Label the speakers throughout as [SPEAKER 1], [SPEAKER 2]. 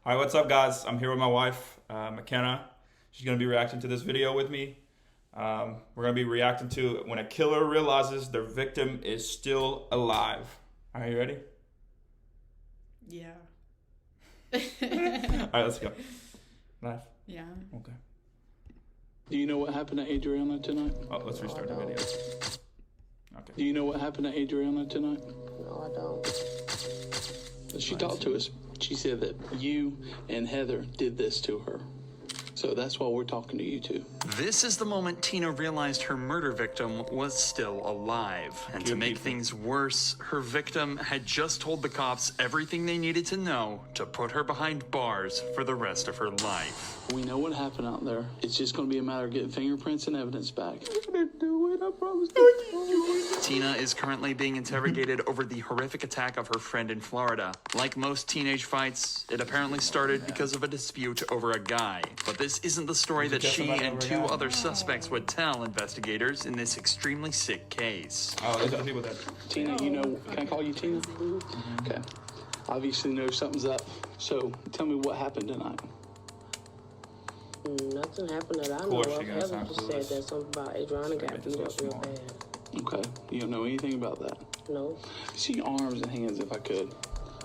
[SPEAKER 1] All right, what's up, guys? I'm here with my wife, McKenna. She's going to be reacting to this video with me. We're going to be reacting to when a killer realizes their victim is still alive. Are you ready?
[SPEAKER 2] Yeah.
[SPEAKER 1] All right, let's go. Live?
[SPEAKER 2] Yeah.
[SPEAKER 1] Okay.
[SPEAKER 3] Do you know what happened to Adriana tonight?
[SPEAKER 1] Oh, let's restart the video. Okay.
[SPEAKER 3] Do you know what happened to Adriana tonight?
[SPEAKER 4] No, I don't.
[SPEAKER 3] She talked to us. She said that you and Heather did this to her. So that's why we're talking to you two.
[SPEAKER 5] This is the moment Tina realized her murder victim was still alive. And to make things worse, her victim had just told the cops everything they needed to know to put her behind bars for the rest of her life.
[SPEAKER 3] We know what happened out there. It's just going to be a matter of getting fingerprints and evidence back. I didn't do it. I promise.
[SPEAKER 5] Tina is currently being interrogated over the horrific attack of her friend in Florida. Like most teenage fights, it apparently started because of a dispute over a guy. But this isn't the story that she and two other suspects would tell investigators in this extremely sick case.
[SPEAKER 1] Oh, there's other people that...
[SPEAKER 3] Tina, you know, can I call you Tina? Okay. Obviously know something's up. So tell me what happened tonight.
[SPEAKER 4] Nothing happened that I know of. Heather just said that something about Adriana got beat up real bad.
[SPEAKER 3] Okay. You don't know anything about that?
[SPEAKER 4] No.
[SPEAKER 3] See your arms and hands if I could.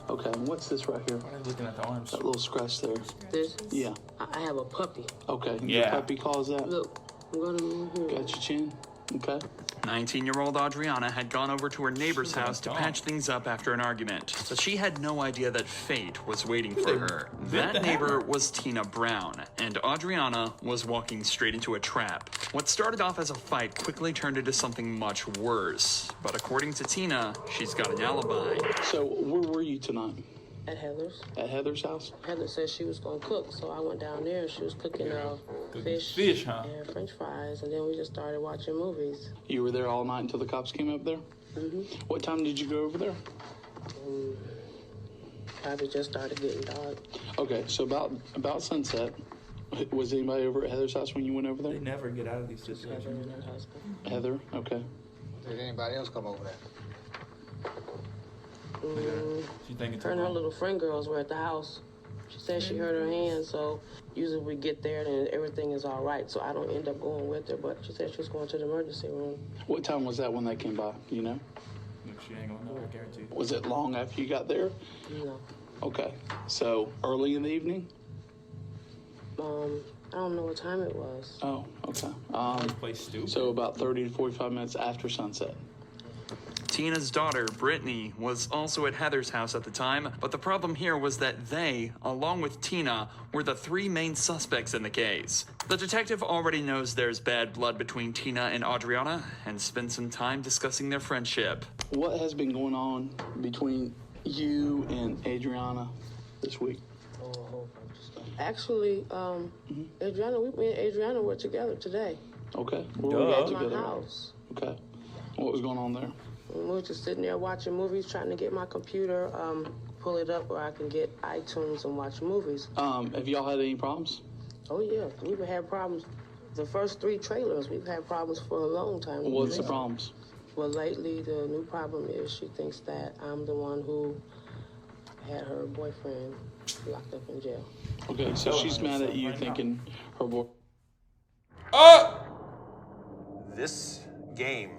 [SPEAKER 3] Okay, and what's this right here?
[SPEAKER 1] Why are you looking at the arms?
[SPEAKER 3] That little scratch there.
[SPEAKER 4] This?
[SPEAKER 3] Yeah.
[SPEAKER 4] I have a puppy.
[SPEAKER 3] Okay.
[SPEAKER 1] Yeah.
[SPEAKER 3] Your puppy calls that?
[SPEAKER 4] Look, I'm gonna...
[SPEAKER 3] Got your chin? Okay.
[SPEAKER 5] 19-year-old Adriana had gone over to her neighbor's house to patch things up after an argument, but she had no idea that fate was waiting for her. That neighbor was Tina Brown, and Adriana was walking straight into a trap. What started off as a fight quickly turned into something much worse, but according to Tina, she's got an alibi.
[SPEAKER 3] So where were you tonight?
[SPEAKER 4] At Heather's.
[SPEAKER 3] At Heather's house?
[SPEAKER 4] Heather said she was gonna cook, so I went down there and she was cooking fish and French fries, and then we just started watching movies.
[SPEAKER 3] You were there all night until the cops came up there?
[SPEAKER 4] Mm-hmm.
[SPEAKER 3] What time did you go over there?
[SPEAKER 4] Probably just started getting dark.
[SPEAKER 3] Okay, so about sunset, was anybody over at Heather's house when you went over
[SPEAKER 1] They
[SPEAKER 3] there?
[SPEAKER 1] never get out of these
[SPEAKER 4] Heather
[SPEAKER 1] situations.
[SPEAKER 4] and her husband.
[SPEAKER 3] Heather? Okay.
[SPEAKER 6] Did anybody else come over there?
[SPEAKER 1] She's thinking
[SPEAKER 4] Her and her little friend girls were at the house. She said she hurt her hand, so usually we get there and everything is all right, so I don't end up going with her, but she said she was going to the emergency room.
[SPEAKER 3] What time was that when they came by, you know?
[SPEAKER 1] She ain't gonna know, I guarantee.
[SPEAKER 3] Was it long after you got there?
[SPEAKER 4] No.
[SPEAKER 3] Okay, so early in the evening?
[SPEAKER 4] I don't know what time it was.
[SPEAKER 3] Oh, okay.
[SPEAKER 1] This place stupid.
[SPEAKER 3] So about 30 to 45 minutes after sunset.
[SPEAKER 5] Tina's daughter, Brittany, was also at Heather's house at the time, but the problem here was that they, along with Tina, were the three main suspects in the case. The detective already knows there's bad blood between Tina and Adriana, and spent some time discussing their friendship.
[SPEAKER 3] What has been going on between you and Adriana this week?
[SPEAKER 4] Oh, a whole bunch of stuff. Actually, me and Adriana were together today.
[SPEAKER 3] Okay.
[SPEAKER 1] Duh.
[SPEAKER 3] Where were
[SPEAKER 4] At
[SPEAKER 3] you
[SPEAKER 4] my
[SPEAKER 3] together?
[SPEAKER 4] house.
[SPEAKER 3] Okay. What was going on there?
[SPEAKER 4] We were just sitting there watching movies, trying to get my computer, pull it up where I can get iTunes and watch movies.
[SPEAKER 3] Have y'all had any problems?
[SPEAKER 4] Oh yeah, we've had problems. The first 3 trailers, we've had problems for a long time.
[SPEAKER 3] What's the problems?
[SPEAKER 4] Well, lately, the new problem is she thinks that I'm the one who had her boyfriend locked up in jail.
[SPEAKER 3] Okay, so she's mad at you thinking her boy...
[SPEAKER 6] This game,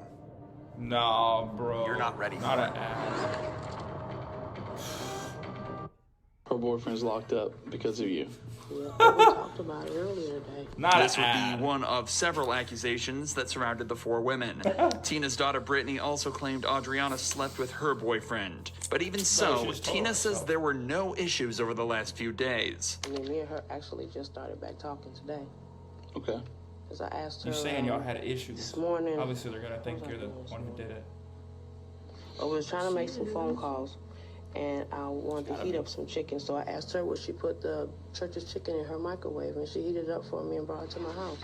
[SPEAKER 1] Nah, bro.
[SPEAKER 6] you're not ready
[SPEAKER 1] Not
[SPEAKER 6] for
[SPEAKER 1] an ass.
[SPEAKER 3] her boyfriend's locked up because of you.
[SPEAKER 4] Yeah, we talked about it earlier today.
[SPEAKER 1] Not
[SPEAKER 5] This
[SPEAKER 1] an
[SPEAKER 5] would
[SPEAKER 1] ass.
[SPEAKER 5] be one of several accusations that surrounded the 4 women. Tina's daughter Brittany also claimed Adriana slept with her boyfriend. But even so,
[SPEAKER 1] she just told
[SPEAKER 5] Tina
[SPEAKER 1] us
[SPEAKER 5] says
[SPEAKER 1] so.
[SPEAKER 5] there were no issues over the last few days.
[SPEAKER 4] And then me and her actually just started back talking today.
[SPEAKER 3] Okay.
[SPEAKER 4] Because I asked her
[SPEAKER 1] You saying y'all had issues?
[SPEAKER 4] this morning.
[SPEAKER 1] Obviously, they're gonna think you're the one who did it.
[SPEAKER 4] I was trying to make some phone calls, and I wanted to heat up some chicken, so I asked her would she put the church's chicken in her microwave, and she heated it up for me and brought it to my house.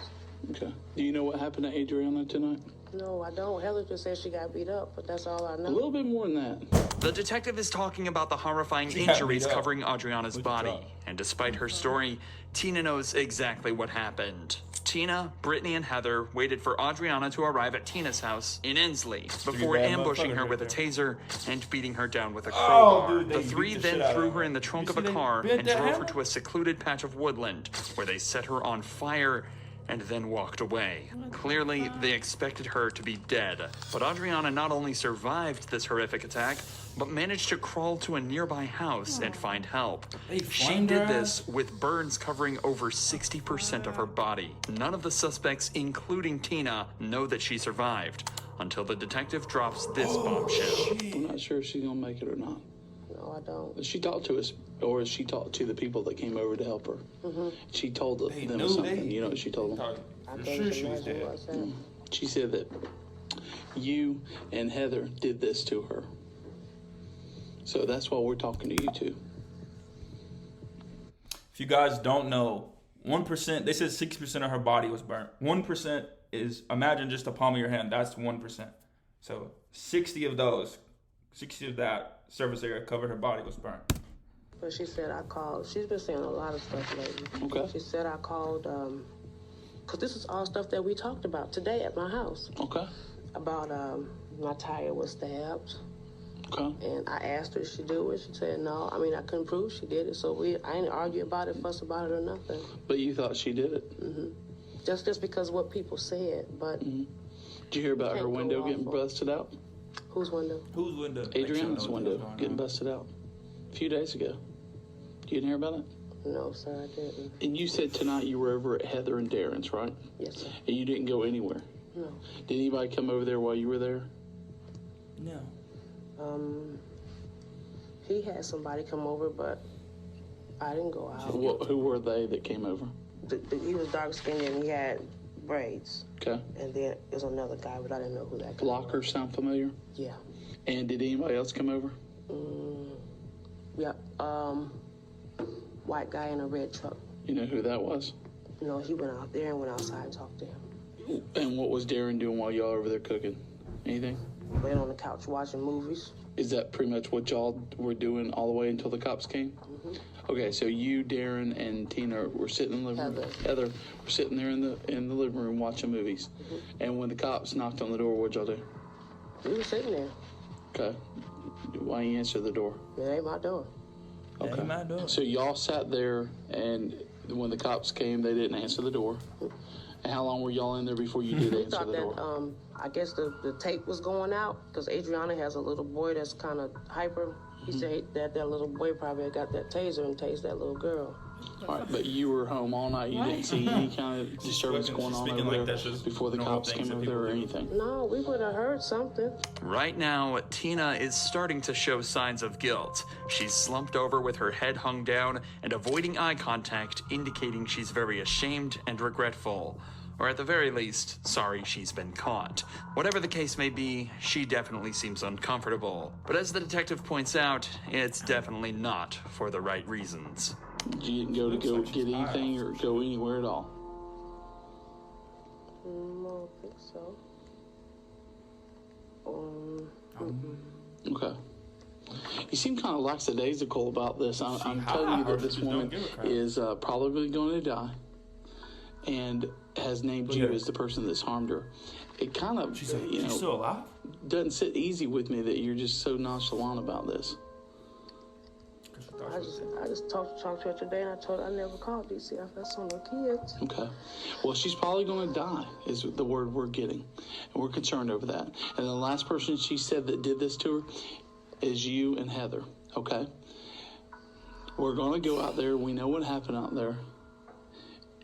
[SPEAKER 3] Okay. Do you know what happened to Adriana tonight?
[SPEAKER 4] No, I don't. Heather just said she got beat up, but that's all I know.
[SPEAKER 3] A little bit more than that.
[SPEAKER 5] The detective is talking about the horrifying
[SPEAKER 1] She got
[SPEAKER 5] injuries
[SPEAKER 1] beat up
[SPEAKER 5] covering Adriana's
[SPEAKER 1] with the
[SPEAKER 5] body.
[SPEAKER 1] truck.
[SPEAKER 5] And despite her story, Tina knows exactly what happened. Tina, Brittany, and Heather waited for Adriana to arrive at Tina's house in Ensley before
[SPEAKER 1] bad
[SPEAKER 5] ambushing her
[SPEAKER 1] motherfuckers
[SPEAKER 5] with a
[SPEAKER 1] right
[SPEAKER 5] taser and beating her down with a
[SPEAKER 1] Oh,
[SPEAKER 5] crowbar.
[SPEAKER 1] dude, they
[SPEAKER 5] The three
[SPEAKER 1] beat the
[SPEAKER 5] then
[SPEAKER 1] shit out
[SPEAKER 5] threw
[SPEAKER 1] of
[SPEAKER 5] her
[SPEAKER 1] her.
[SPEAKER 5] in the trunk
[SPEAKER 1] You
[SPEAKER 5] of a
[SPEAKER 1] see they
[SPEAKER 5] car
[SPEAKER 1] bent
[SPEAKER 5] and
[SPEAKER 1] that
[SPEAKER 5] drove her
[SPEAKER 1] hammer?
[SPEAKER 5] to a secluded patch of woodland where they set her on fire and then walked away. Clearly, they expected her to be dead. But Adriana not only survived this horrific attack, but managed to crawl to a nearby house and find help.
[SPEAKER 1] They
[SPEAKER 5] She
[SPEAKER 1] flamed
[SPEAKER 5] did
[SPEAKER 1] her
[SPEAKER 5] this with burns covering over 60% of her body. None of the suspects, including Tina, know that she survived until the detective drops this bombshell.
[SPEAKER 3] I'm not sure if she's gonna make it or not.
[SPEAKER 4] No, I don't.
[SPEAKER 3] She talked to us, or she talked to the people that came over to help her. She told
[SPEAKER 1] They
[SPEAKER 3] them
[SPEAKER 1] knew
[SPEAKER 3] something.
[SPEAKER 1] they-
[SPEAKER 3] You know what she told them?
[SPEAKER 4] I
[SPEAKER 1] You're
[SPEAKER 4] can't
[SPEAKER 1] sure
[SPEAKER 4] even
[SPEAKER 1] she was
[SPEAKER 4] imagine
[SPEAKER 1] dead.
[SPEAKER 4] what I said.
[SPEAKER 3] She said that you and Heather did this to her. So that's why we're talking to you two.
[SPEAKER 1] If you guys don't know, 1%, they said 6% of her body was burnt. 1% is, imagine just the palm of your hand, that's 1%. So 60 of that surface area covered her body was burnt.
[SPEAKER 4] But she said I called. She's been saying a lot of stuff lately.
[SPEAKER 3] Okay.
[SPEAKER 4] She said I called, because this is all stuff that we talked about today at my house.
[SPEAKER 3] Okay.
[SPEAKER 4] About my tire was stabbed.
[SPEAKER 3] Okay.
[SPEAKER 4] And I asked her if she do it. She said no. I mean, I couldn't prove she did it. So I didn't argue about it, fuss about it or nothing.
[SPEAKER 3] But you thought she did it.
[SPEAKER 4] Just because of what people said. But
[SPEAKER 3] Did you hear about her
[SPEAKER 4] Can't go
[SPEAKER 3] window getting
[SPEAKER 4] off of-
[SPEAKER 3] busted out?
[SPEAKER 4] whose window?
[SPEAKER 1] Whose window?
[SPEAKER 3] Adriana's window getting busted out a few days ago. You didn't hear about it?
[SPEAKER 4] No, sir, I didn't.
[SPEAKER 3] And you said tonight you were over at Heather and Darren's, right?
[SPEAKER 4] Yes, sir.
[SPEAKER 3] And you didn't go anywhere.
[SPEAKER 4] No.
[SPEAKER 3] Did anybody come over there while you were there?
[SPEAKER 1] No.
[SPEAKER 4] He had somebody come over, but I didn't go out.
[SPEAKER 3] Who were they that came over?
[SPEAKER 4] He was dark skinned and he had braids.
[SPEAKER 3] Okay.
[SPEAKER 4] And then there's another guy, but I didn't know who that guy was.
[SPEAKER 3] Blockers sound familiar?
[SPEAKER 4] Yeah.
[SPEAKER 3] And did anybody else come over?
[SPEAKER 4] Yeah. White guy in a red truck.
[SPEAKER 3] You know who that was?
[SPEAKER 4] You know, he went out there and went outside and talked to him.
[SPEAKER 3] And what was Darren doing while y'all were over there cooking? Anything?
[SPEAKER 4] Laying on the couch watching movies.
[SPEAKER 3] Is that pretty much what y'all were doing all the way until the cops came? Okay, so you, Darren, and Tina were sitting in the living room. Heather were sitting there in the living room watching movies. And when the cops knocked on the door, what'd y'all do?
[SPEAKER 4] We were sitting there.
[SPEAKER 3] Okay. Why you answer the door?
[SPEAKER 4] It ain't my door.
[SPEAKER 1] Okay. Ain't my door.
[SPEAKER 3] So y'all sat there, and when the cops came, they didn't answer the door. And how long were y'all in there before you did
[SPEAKER 4] We
[SPEAKER 3] answer
[SPEAKER 4] thought
[SPEAKER 3] the
[SPEAKER 4] that,
[SPEAKER 3] door?
[SPEAKER 4] I guess the tape was going out because Adriana has a little boy that's kind of hyper. He said that little boy probably had got that taser and tased that little girl.
[SPEAKER 3] All right, but you were home all night. You didn't see any kind of disturbance
[SPEAKER 1] She's
[SPEAKER 3] going on
[SPEAKER 1] speaking
[SPEAKER 3] over
[SPEAKER 1] like
[SPEAKER 3] there
[SPEAKER 1] that's just
[SPEAKER 3] before the
[SPEAKER 1] normal
[SPEAKER 3] cops
[SPEAKER 1] things
[SPEAKER 3] came
[SPEAKER 1] that
[SPEAKER 3] over there or
[SPEAKER 1] people do.
[SPEAKER 3] anything?
[SPEAKER 4] No, we would have heard something.
[SPEAKER 5] Right now, Tina is starting to show signs of guilt. She's slumped over with her head hung down and avoiding eye contact, indicating she's very ashamed and regretful. Or at the very least, sorry she's been caught. Whatever the case may be, she definitely seems uncomfortable. But as the detective points out, it's definitely not for the right reasons.
[SPEAKER 3] You didn't go get anything or go anywhere at all?
[SPEAKER 4] I don't think so.
[SPEAKER 3] Okay. You seem kind of lackadaisical about this. I'm telling you that this woman is probably going to die and has named you as the person that's harmed her. It kind of,
[SPEAKER 1] She's still alive?
[SPEAKER 3] doesn't sit easy with me that you're just so nonchalant about this.
[SPEAKER 4] I just talked to her today and I told her I never called DC. I got some little kids.
[SPEAKER 3] Okay. Well, she's probably going to die is the word we're getting. And we're concerned over that. And the last person she said that did this to her is you and Heather. Okay? We're going to go out there. We know what happened out there.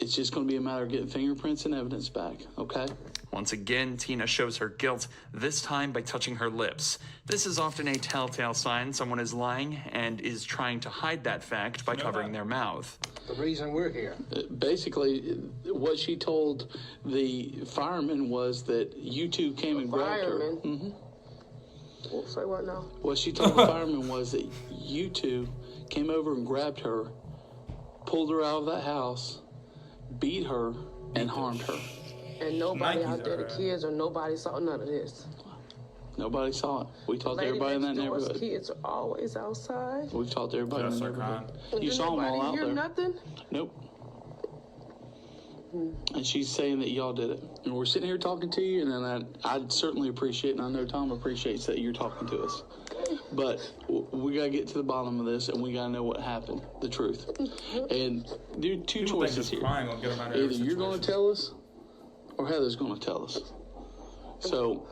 [SPEAKER 3] It's just going to be a matter of getting fingerprints and evidence back. Okay?
[SPEAKER 5] Once again, Tina shows her guilt, this time by touching her lips. This is often a telltale sign someone is lying and is trying to hide that fact by covering their mouth.
[SPEAKER 6] The reason we're here.
[SPEAKER 3] Basically, what she told the fireman was that you two came and grabbed her.
[SPEAKER 4] Fireman? Well, say what now?
[SPEAKER 3] What she told the fireman was that you two came over and grabbed her, pulled her out of that house, beat her, and harmed her.
[SPEAKER 4] And nobody
[SPEAKER 1] Nikes
[SPEAKER 4] out there, the
[SPEAKER 1] are-
[SPEAKER 4] kids or nobody saw none of this.
[SPEAKER 3] Nobody saw it. We talked to
[SPEAKER 4] Lady
[SPEAKER 3] everybody in that
[SPEAKER 4] next door's
[SPEAKER 3] neighborhood.
[SPEAKER 4] kids are always outside.
[SPEAKER 3] We've talked to everybody in
[SPEAKER 1] Just
[SPEAKER 3] the
[SPEAKER 1] are
[SPEAKER 3] neighborhood.
[SPEAKER 1] crying.
[SPEAKER 4] And
[SPEAKER 3] You
[SPEAKER 4] did
[SPEAKER 3] saw them all
[SPEAKER 4] nobody
[SPEAKER 3] out
[SPEAKER 4] hear
[SPEAKER 3] there.
[SPEAKER 4] nothing?
[SPEAKER 3] Nope. And she's saying that y'all did it. And we're sitting here talking to you, and then I'd certainly appreciate, and I know Tom appreciates that you're talking to us. But we got to get to the bottom of this, and we got to know what happened, the truth. And there are two
[SPEAKER 1] People think
[SPEAKER 3] choices
[SPEAKER 1] just
[SPEAKER 3] here.
[SPEAKER 1] crying will get them out of
[SPEAKER 3] Either
[SPEAKER 1] every
[SPEAKER 3] you're going to
[SPEAKER 1] situation.
[SPEAKER 3] tell us, or Heather's going to tell us. So,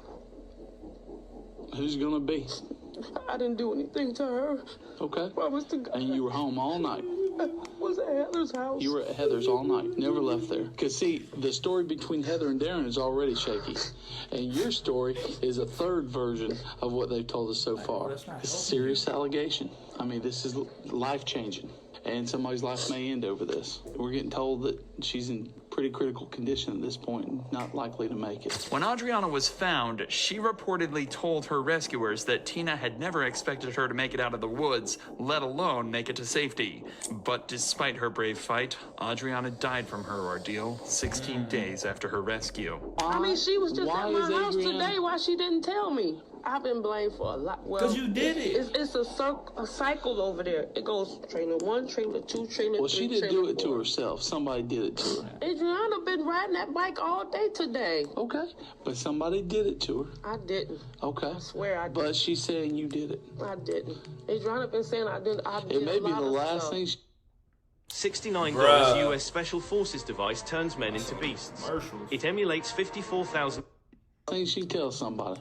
[SPEAKER 3] who's going to be?
[SPEAKER 4] I didn't do anything to her.
[SPEAKER 3] Okay.
[SPEAKER 4] Promise to God.
[SPEAKER 3] And you were home all night.
[SPEAKER 4] I was at Heather's house.
[SPEAKER 3] You were at Heather's all night, never left there. Because, see, the story between Heather and Darren is already shaky. And your story is a third version of what they've told us so far.
[SPEAKER 1] that's not
[SPEAKER 3] It's a
[SPEAKER 1] helping
[SPEAKER 3] serious allegation. I mean, this is life-changing. And somebody's life may end over this. We're getting told that she's in pretty critical condition at this point and not likely to make it.
[SPEAKER 5] When Adriana was found, she reportedly told her rescuers that Tina had never expected her to make it out of the woods, let alone make it to safety. But despite her brave fight, Adriana died from her ordeal 16 days after her rescue.
[SPEAKER 4] I mean, she was just
[SPEAKER 3] Why
[SPEAKER 4] at my
[SPEAKER 3] is
[SPEAKER 4] house
[SPEAKER 3] Adriana-
[SPEAKER 4] today. Why she didn't tell me? I've been blamed for a lot. Well,
[SPEAKER 1] 'Cause you did it.
[SPEAKER 4] It's a cycle over there. It goes trailer 1, trailer 2, trailer 3.
[SPEAKER 3] Well, she didn't do
[SPEAKER 4] trailer
[SPEAKER 3] it to
[SPEAKER 4] 4.
[SPEAKER 3] herself. Somebody did it to her.
[SPEAKER 4] Adriana been riding that bike all day today.
[SPEAKER 3] Okay. But somebody did it to her.
[SPEAKER 4] I didn't.
[SPEAKER 3] Okay.
[SPEAKER 4] I swear I didn't.
[SPEAKER 3] But she's saying you did it.
[SPEAKER 4] I didn't. Adriana been saying I didn't. I did
[SPEAKER 3] It may
[SPEAKER 4] a
[SPEAKER 3] be
[SPEAKER 4] lot
[SPEAKER 3] the
[SPEAKER 4] of
[SPEAKER 3] last
[SPEAKER 4] stuff.
[SPEAKER 3] thing
[SPEAKER 7] 69
[SPEAKER 1] Bruh.
[SPEAKER 7] US Special Forces device turns men into beasts.
[SPEAKER 1] Commercials.
[SPEAKER 7] It emulates 54,000.
[SPEAKER 3] she tells somebody.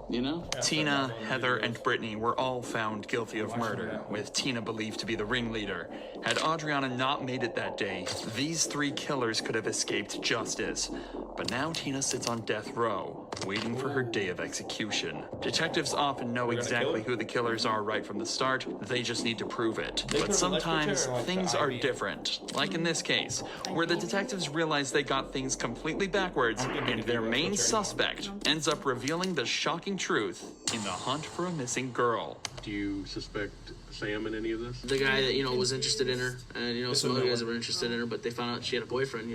[SPEAKER 3] You know?
[SPEAKER 5] Tina, Heather, and Brittany were all found guilty of murder, with Tina believed to be the ringleader. Had Adriana not made it that day, these 3 killers could have escaped justice. But now Tina sits on death row, waiting for her day of execution. Detectives often know
[SPEAKER 1] gonna
[SPEAKER 5] exactly
[SPEAKER 1] kill her?
[SPEAKER 5] who the killers are right from the start, they just need to prove it.
[SPEAKER 1] They
[SPEAKER 5] But
[SPEAKER 1] could've
[SPEAKER 5] sometimes
[SPEAKER 1] electrocuted her like
[SPEAKER 5] things
[SPEAKER 1] the
[SPEAKER 5] are
[SPEAKER 1] IV.
[SPEAKER 5] different, like in this case, where the detectives realize they got things completely backwards, and their main suspect ends up revealing the shocking truth in the hunt for a missing girl.
[SPEAKER 8] Do you suspect Sam in any of this?
[SPEAKER 9] The guy that, was interested in her, and, some
[SPEAKER 1] is
[SPEAKER 9] other
[SPEAKER 1] no
[SPEAKER 9] guys that
[SPEAKER 1] one.
[SPEAKER 9] were interested in her, but they found out she had a boyfriend,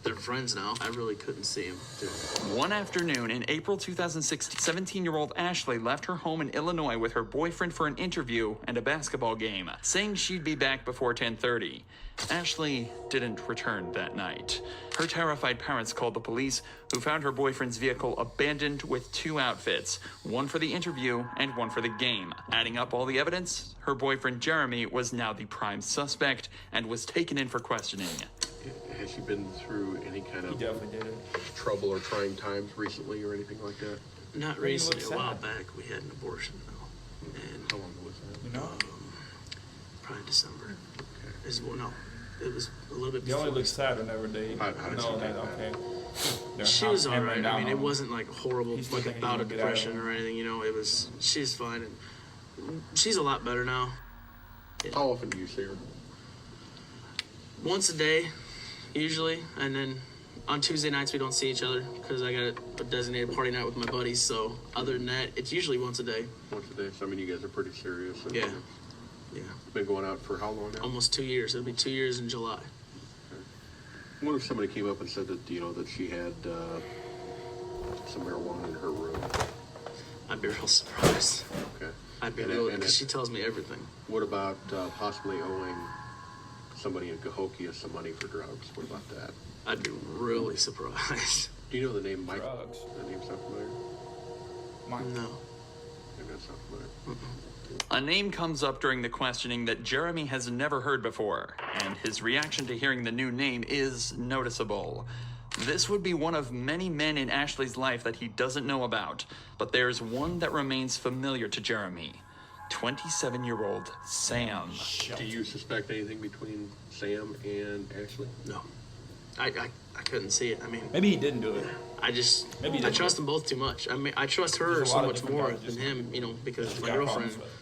[SPEAKER 9] they're friends now. I really couldn't see him do it.
[SPEAKER 5] One afternoon in April 2006, 17-year-old Ashley left her home in Illinois with her boyfriend for an interview and a basketball game, saying she'd be back before 10:30. Ashley didn't return that night. Her terrified parents called the police, who found her boyfriend's vehicle abandoned with 2 outfits, one for the interview and one for the game. Adding up all the evidence, her boyfriend Jeremy was now the prime suspect and was taken in for questioning.
[SPEAKER 8] Has she been through any kind
[SPEAKER 1] He
[SPEAKER 8] of
[SPEAKER 1] definitely did it.
[SPEAKER 8] trouble or trying times recently or anything like that?
[SPEAKER 9] Not
[SPEAKER 1] he
[SPEAKER 9] recently,
[SPEAKER 1] looked
[SPEAKER 9] a while
[SPEAKER 1] sad.
[SPEAKER 9] back, we had an abortion, though. And
[SPEAKER 8] How long was that?
[SPEAKER 1] You know?
[SPEAKER 9] probably December. It was a little bit
[SPEAKER 1] They only
[SPEAKER 9] before.
[SPEAKER 1] look sad whenever they
[SPEAKER 8] How did
[SPEAKER 1] know
[SPEAKER 8] she
[SPEAKER 1] that,
[SPEAKER 8] take that?
[SPEAKER 1] okay. they're
[SPEAKER 9] She
[SPEAKER 1] not
[SPEAKER 9] was
[SPEAKER 1] hammering
[SPEAKER 9] alright. I
[SPEAKER 1] down
[SPEAKER 9] mean,
[SPEAKER 1] on
[SPEAKER 9] it
[SPEAKER 1] him.
[SPEAKER 9] wasn't like horrible,
[SPEAKER 1] He's still
[SPEAKER 9] like a
[SPEAKER 1] thinking he's
[SPEAKER 9] bout of
[SPEAKER 1] gonna get out of
[SPEAKER 9] depression
[SPEAKER 1] it.
[SPEAKER 9] or anything. She's fine. And she's a lot better now.
[SPEAKER 8] How often do you see her?
[SPEAKER 9] Once a day, usually, and then on Tuesday nights we don't see each other because I got a designated party night with my buddies. So other than that, it's usually once a day.
[SPEAKER 8] Once a day? So, I mean, you guys are pretty serious. And
[SPEAKER 9] Yeah, yeah.
[SPEAKER 8] Been going out for how long now?
[SPEAKER 9] Almost 2 years. It'll be 2 years in July.
[SPEAKER 8] What if somebody came up and said that, that she had some marijuana in her room?
[SPEAKER 9] I'd be real surprised.
[SPEAKER 8] Okay.
[SPEAKER 9] I'd be
[SPEAKER 8] And
[SPEAKER 9] real
[SPEAKER 8] it- and
[SPEAKER 9] because
[SPEAKER 8] it-
[SPEAKER 9] she tells me everything.
[SPEAKER 8] What about possibly owing somebody in Cahokia some money for drugs? What about that?
[SPEAKER 9] I'd be really surprised.
[SPEAKER 8] Do you know the name Mike?
[SPEAKER 1] Drugs.
[SPEAKER 8] That name sound familiar?
[SPEAKER 1] Mike.
[SPEAKER 9] No.
[SPEAKER 8] Maybe that sound familiar.
[SPEAKER 5] A name comes up during the questioning that Jeremy has never heard before, and his reaction to hearing the new name is noticeable. This would be one of many men in Ashley's life that he doesn't know about, but there's one that remains familiar to Jeremy. 27-year-old Sam.
[SPEAKER 8] Do you suspect anything between Sam and Ashley?
[SPEAKER 9] No. I couldn't see it. I mean,
[SPEAKER 1] Maybe he didn't do it.
[SPEAKER 9] I
[SPEAKER 1] Maybe he didn't.
[SPEAKER 9] trust them both too much. I mean, I trust her
[SPEAKER 1] There's a
[SPEAKER 9] so
[SPEAKER 1] lot of
[SPEAKER 9] much
[SPEAKER 1] different
[SPEAKER 9] more
[SPEAKER 1] guys,
[SPEAKER 9] than
[SPEAKER 1] just-
[SPEAKER 9] him, because
[SPEAKER 1] He's
[SPEAKER 9] my
[SPEAKER 1] got
[SPEAKER 9] girlfriend,
[SPEAKER 1] problems with-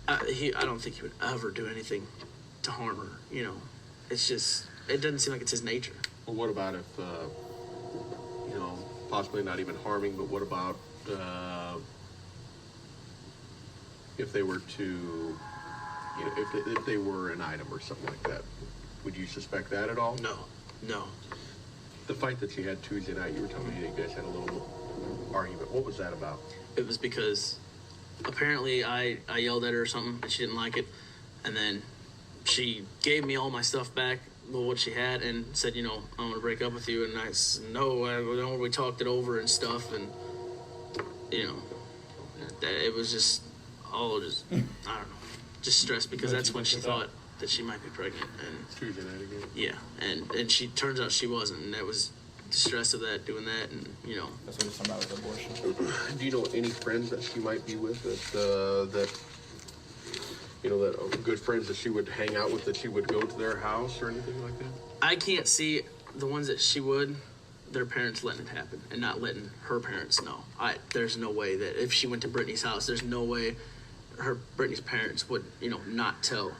[SPEAKER 9] I don't think he would ever do anything to harm her, It's just, it doesn't seem like it's his nature.
[SPEAKER 8] Well, what about if, possibly not even harming, but what about if they were to, if they were an item or something like that? Would you suspect that at all?
[SPEAKER 9] No. No.
[SPEAKER 8] The fight that you had Tuesday night, you were telling me that you guys had a little argument. What was that about?
[SPEAKER 9] It was because apparently I yelled at her or something and she didn't like it. And then she gave me all my stuff back, what she had, and said, you know, I'm going to break up with you. And I said, no, we talked it over and stuff. And, you know, it was just all just, I don't know, just stressed because that's when she thought that she might be pregnant. And
[SPEAKER 8] Tuesday night again?
[SPEAKER 9] yeah, and she turns out she wasn't. And that was the stress of that, doing that, and, you know.
[SPEAKER 1] That's what it's talking about with abortion.
[SPEAKER 8] Do you know any friends that she might be with that you know, that are good friends that she would hang out with, that she would go to their house or anything like that?
[SPEAKER 9] I can't see the ones that she would, their parents letting it happen and not letting her parents know. There's no way that if she went to Brittany's house, there's no way Brittany's parents would, you know, not tell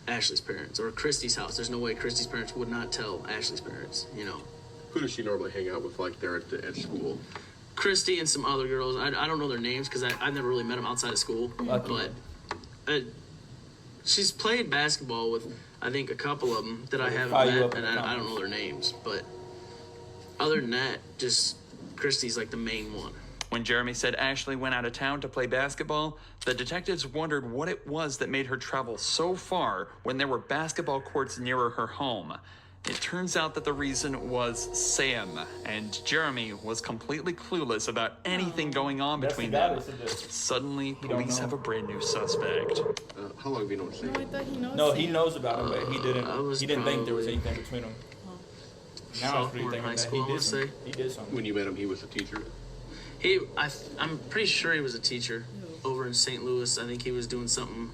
[SPEAKER 9] Ashley's parents. Or Christy's house, there's no way Christy's parents would not tell Ashley's parents, you know.
[SPEAKER 8] Who does she normally hang out with, like, there at school?
[SPEAKER 9] Christy and some other girls. I don't know their names because I've never really met them outside of school. But she's played basketball with, I think, a couple of them that I haven't met, and I don't know their names. But other than that, just Christy's like the main one.
[SPEAKER 5] When Jeremy said Ashley went out of town to play basketball, the detectives wondered what it was that made her travel so far when there were basketball courts nearer her home. It turns out that the reason was Sam, and Jeremy was completely clueless about anything going on between them. Suddenly, police have a brand new suspect.
[SPEAKER 8] How long have you known Sam?
[SPEAKER 2] No, I thought he knows.
[SPEAKER 1] No, he knows about him, but he didn't. He didn't think there was
[SPEAKER 9] probably
[SPEAKER 1] anything between them. Now I'm pretty
[SPEAKER 9] sophomore in high
[SPEAKER 1] thinking
[SPEAKER 9] school, I
[SPEAKER 1] that
[SPEAKER 9] wanna say.
[SPEAKER 1] he did something.
[SPEAKER 8] When you met him, he was a teacher?
[SPEAKER 9] I'm pretty sure he was a teacher over in St. Louis. I think he was doing something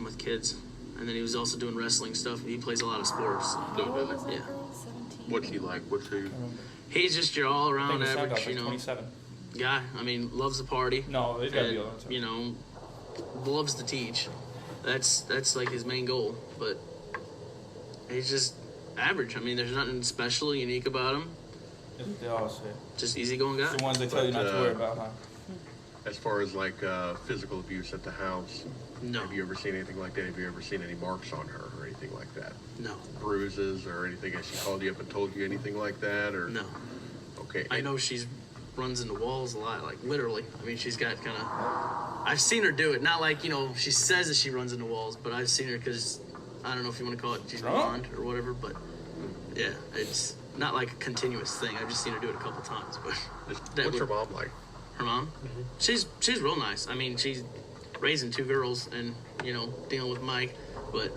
[SPEAKER 9] with kids. And then he was also doing wrestling stuff. He plays a lot of sports.
[SPEAKER 8] No, does he?
[SPEAKER 9] Yeah.
[SPEAKER 8] What's he like? What's he?
[SPEAKER 9] He's just your all-around
[SPEAKER 1] I think
[SPEAKER 9] average,
[SPEAKER 1] like
[SPEAKER 9] you know,
[SPEAKER 1] 27.
[SPEAKER 9] guy. I mean, loves the party.
[SPEAKER 1] No, it's gotta be
[SPEAKER 9] And,
[SPEAKER 1] a lot.
[SPEAKER 9] you know, loves to teach. That's like his main goal. But he's just average. I mean, there's nothing special, unique about him.
[SPEAKER 1] That's what they all say.
[SPEAKER 9] Just easygoing guy.
[SPEAKER 1] It's the ones they tell you not to worry about, huh?
[SPEAKER 8] As far as like physical abuse at the house,
[SPEAKER 9] No.
[SPEAKER 8] have you ever seen anything like that? Have you ever seen any marks on her or anything like that?
[SPEAKER 9] No.
[SPEAKER 8] Bruises or anything? Has she called you up and told you anything like that? Or
[SPEAKER 9] No.
[SPEAKER 8] Okay.
[SPEAKER 9] I know she's runs into walls a lot, like literally. I mean, she's got kind of. I've seen her do it. Not like, you know, she says that she runs into walls, but I've seen her because I don't know if you want to call it she's blonde or whatever, but yeah, it's not like a continuous thing. I've just seen her do it a couple times. But
[SPEAKER 8] What's her mom like?
[SPEAKER 9] Her mom? She's real nice. I mean, she's raising two girls and, you know, dealing with Mike, but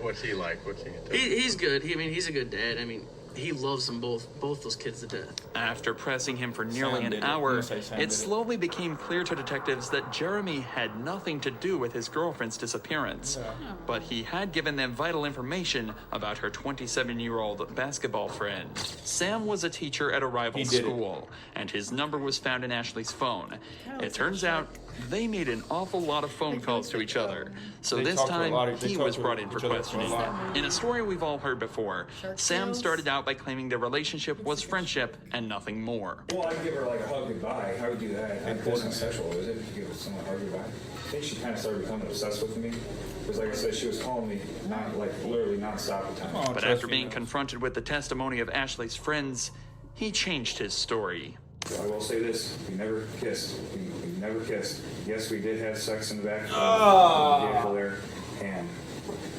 [SPEAKER 8] What's he like? What's he?
[SPEAKER 9] he's good. He's a good dad. I mean, he loves them both those kids to death.
[SPEAKER 5] After pressing him for nearly
[SPEAKER 1] Sam
[SPEAKER 5] an
[SPEAKER 1] did it.
[SPEAKER 5] hour,
[SPEAKER 1] I'm gonna say Sam did
[SPEAKER 5] it
[SPEAKER 1] it.
[SPEAKER 5] slowly became clear to detectives that Jeremy had nothing to do with his girlfriend's disappearance. But he had given them vital information about her 27-year-old basketball friend. Sam was a teacher at a rival
[SPEAKER 1] He did it.
[SPEAKER 5] school, and his number was found in Ashley's phone. It turns out they made an awful lot of phone calls to each other. So
[SPEAKER 1] They
[SPEAKER 5] this
[SPEAKER 1] talked to a
[SPEAKER 5] time,
[SPEAKER 1] lot of- they
[SPEAKER 5] he
[SPEAKER 1] talked
[SPEAKER 5] was
[SPEAKER 1] to
[SPEAKER 5] brought in for
[SPEAKER 1] each other for a
[SPEAKER 5] questioning.
[SPEAKER 1] lot.
[SPEAKER 5] In a story we've all heard before, Sam
[SPEAKER 2] Tales.
[SPEAKER 5] started out by claiming their relationship was friendship and nothing more.
[SPEAKER 10] Well, I'd give her like a hug goodbye. How would you do that? It wasn't sexual, was it? To give someone a hug goodbye. I think she kind of started becoming obsessed with me. Because like I said, she was calling me not like literally nonstop at times.
[SPEAKER 1] Oh,
[SPEAKER 5] But
[SPEAKER 1] trust
[SPEAKER 5] after
[SPEAKER 1] me,
[SPEAKER 5] being
[SPEAKER 1] man.
[SPEAKER 5] confronted with the testimony of Ashley's friends, he changed his story.
[SPEAKER 10] I will say this: we never kissed. We never kissed. Yes, we did have sex in the back of the vehicle there, and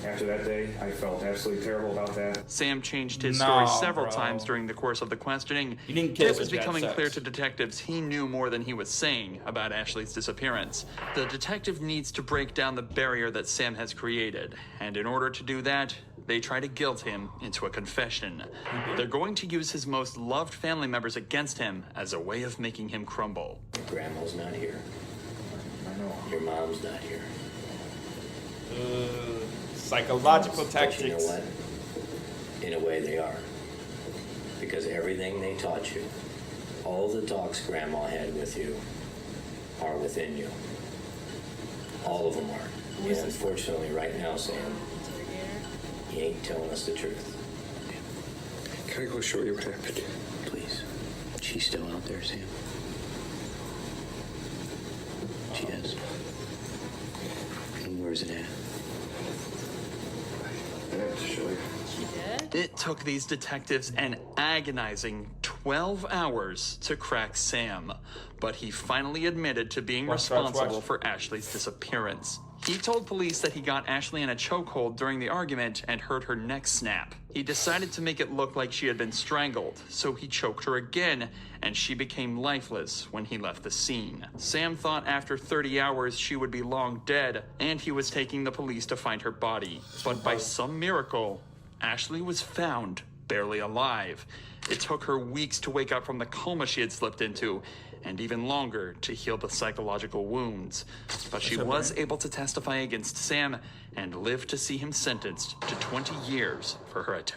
[SPEAKER 10] after that day, I felt absolutely terrible about that.
[SPEAKER 5] Sam changed his
[SPEAKER 1] No,
[SPEAKER 5] story several
[SPEAKER 1] bro.
[SPEAKER 5] times during the course of the questioning.
[SPEAKER 1] You didn't kiss,
[SPEAKER 5] It was
[SPEAKER 1] but you had
[SPEAKER 5] becoming
[SPEAKER 1] sex.
[SPEAKER 5] clear to detectives he knew more than he was saying about Ashley's disappearance. The detective needs to break down the barrier that Sam has created, and in order to do that, they try to guilt him into a confession. They're going to use his most loved family members against him as a way of making him crumble.
[SPEAKER 11] Grandma's not here.
[SPEAKER 10] I know.
[SPEAKER 11] Your mom's not here.
[SPEAKER 1] Psychological
[SPEAKER 11] But
[SPEAKER 1] tactics.
[SPEAKER 11] you know what? In a way they are. Because everything they taught you, all the talks Grandma had with you, are within you. All of them are. And unfortunately, right now, Sam, you ain't telling us the truth.
[SPEAKER 10] Can I go show you what happened?
[SPEAKER 11] Please. She's still out there, Sam? She is. And where's it at?
[SPEAKER 10] I have to show you.
[SPEAKER 2] dead?
[SPEAKER 5] It took these detectives an agonizing 12 hours to crack Sam, but he finally admitted to being responsible for Ashley's disappearance. He told police that he got Ashley in a chokehold during the argument and heard her neck snap. He decided to make it look like she had been strangled, so he choked her again, and she became lifeless when he left the scene. Sam thought after 30 hours she would be long dead, and he was taking the police to find her body. But by some miracle, Ashley was found barely alive. It took her weeks to wake up from the coma she had slipped into, and even longer to heal the psychological wounds. But she was able to testify against Sam and live to see him sentenced to 20 years for her attempt